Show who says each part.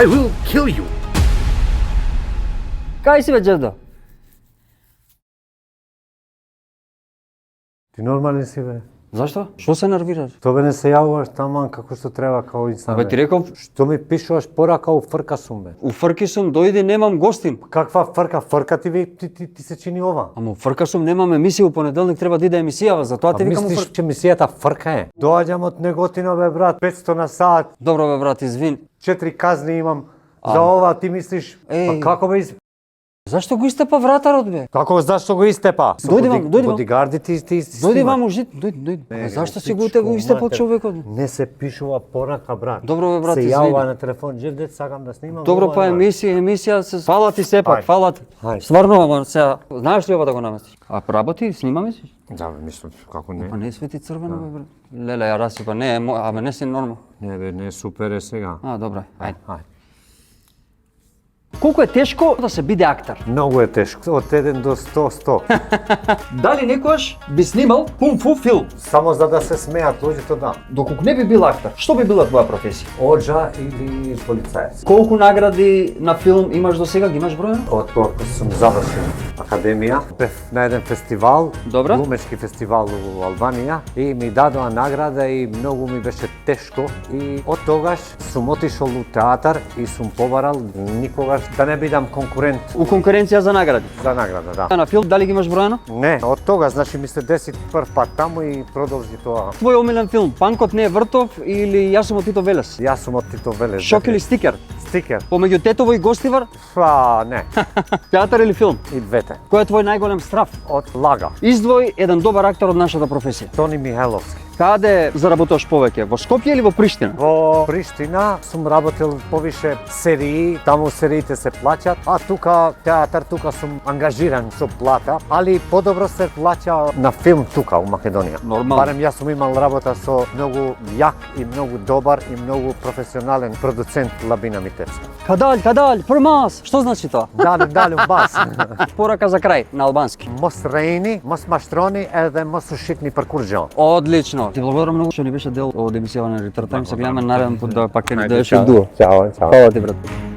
Speaker 1: I will kill you.
Speaker 2: Кај си бе, Джевдо?
Speaker 3: Ти нормален си бе?
Speaker 2: Зашто? Што се нервираш?
Speaker 3: Што бе не се јавуваш таман како што треба као инсан
Speaker 2: Абе ти реков,
Speaker 3: Што ми пишуваш порака у фрка сум бе?
Speaker 2: у фрки сум, дојди, немам гостин.
Speaker 3: Каква фрка? Фрка ти се чини ова.
Speaker 2: Ама у фрка сум, немам емисија, у понеделник треба да иде емисијава, затоа ти викам у
Speaker 3: Мислиш
Speaker 2: фрка.
Speaker 3: че мисијата фрка е? Доаѓам од Неготино бе брат, 500 на сат,
Speaker 2: Добро бе брат, извин.
Speaker 3: 4 казни имам. За ова ти мислиш,
Speaker 2: Еј.
Speaker 3: па како бе
Speaker 2: Зашто го истепа вратарот бе?
Speaker 3: Како зашто го истепа?
Speaker 2: Дојди вам, дојди вам.
Speaker 3: Бодигарди ти
Speaker 2: Дојди ваму жит, дојди. Зашто си го истепал човекот?
Speaker 3: Не се пишува порака брат.
Speaker 2: Добро бе брат,
Speaker 3: се
Speaker 2: извини.
Speaker 3: јавува на телефон, Джевдет сакам да снимам.
Speaker 2: Добро,
Speaker 3: ова,
Speaker 2: па
Speaker 3: брат.
Speaker 2: емисија се... Фала ти сепак,
Speaker 3: Ајде.
Speaker 2: фала ти.
Speaker 3: Ајде.
Speaker 2: Стварно, ама сега, знаеш ли ова да го наместиш? А работи, снимаме си?
Speaker 3: Да, бе, мислам, како не.
Speaker 2: Па не свети црвено бе брат. Леле, ја расипа, не, ама не си нормал.
Speaker 3: Не бе, не супер е сега.
Speaker 2: А, добро, ајде.
Speaker 3: Ајде.
Speaker 2: Колку е тешко да се биде актер?
Speaker 3: Многу е тешко, од 1 до 100.
Speaker 2: Дали некојаш би снимал кунг-фу филм?
Speaker 3: Само за да се смеат луѓето, да.
Speaker 2: Доколку не би бил актер, што би била твоја професија?
Speaker 3: Оджа или полицаец.
Speaker 2: Колку награди на филм имаш до сега, ги имаш бројано?
Speaker 3: Од кога сум завршил академија, бев на еден фестивал,
Speaker 2: Добра.
Speaker 3: глумечки фестивал у Албанија и ми дадоа награда и многу ми беше тешко и од тогаш сум отишол у театар и сум побарал никогаш да не бидам конкурент
Speaker 2: У конкуренција за награди.
Speaker 3: за награда, да.
Speaker 2: На филм дали ги имаш бројано?
Speaker 3: Не, од тогаш, значи ми се деси прв пат таму и продолжи тоа.
Speaker 2: Твој омилен филм, Панкот не е вртов или Јас сум од Тито Велес?
Speaker 3: Јас сум од Тито Велес.
Speaker 2: Шок или стикер?
Speaker 3: Стикер?
Speaker 2: Помеѓу Тетово и Гостивар,
Speaker 3: Не,
Speaker 2: театар или филм?
Speaker 3: и двете.
Speaker 2: Кој е твој најголем страф?
Speaker 3: Од Лага.
Speaker 2: Издвој еден добар актер од нашата професија.
Speaker 3: Тони Михайловски.
Speaker 2: Каде заработуваш повеќе? Во Скопје или во Приштина?
Speaker 3: Во Приштина сум работел повише серии, таму сериите се плаќат, а тука театар, тука сум ангажиран со плата, али подобро се плаќа на филм тука у Македонија.
Speaker 2: Нормално.
Speaker 3: Барем јас сум имал работа со многу јак и многу добар и многу професионален продуцент Лабина Митевска.
Speaker 2: Кадаль, прмас! Што значи тоа?
Speaker 3: Далу бас.
Speaker 2: Порака за крај на албански.
Speaker 3: Мос рейни, мос маштрони, еден мос ушитни паркурџо.
Speaker 2: Одлично. Ти благодарам многу што ни беше дел од емисија на Return Time. Се гледаме нареден пат да пак ќе ни дадеш
Speaker 3: Чао.
Speaker 2: дуо.
Speaker 3: Чао.
Speaker 2: Фала ти брат.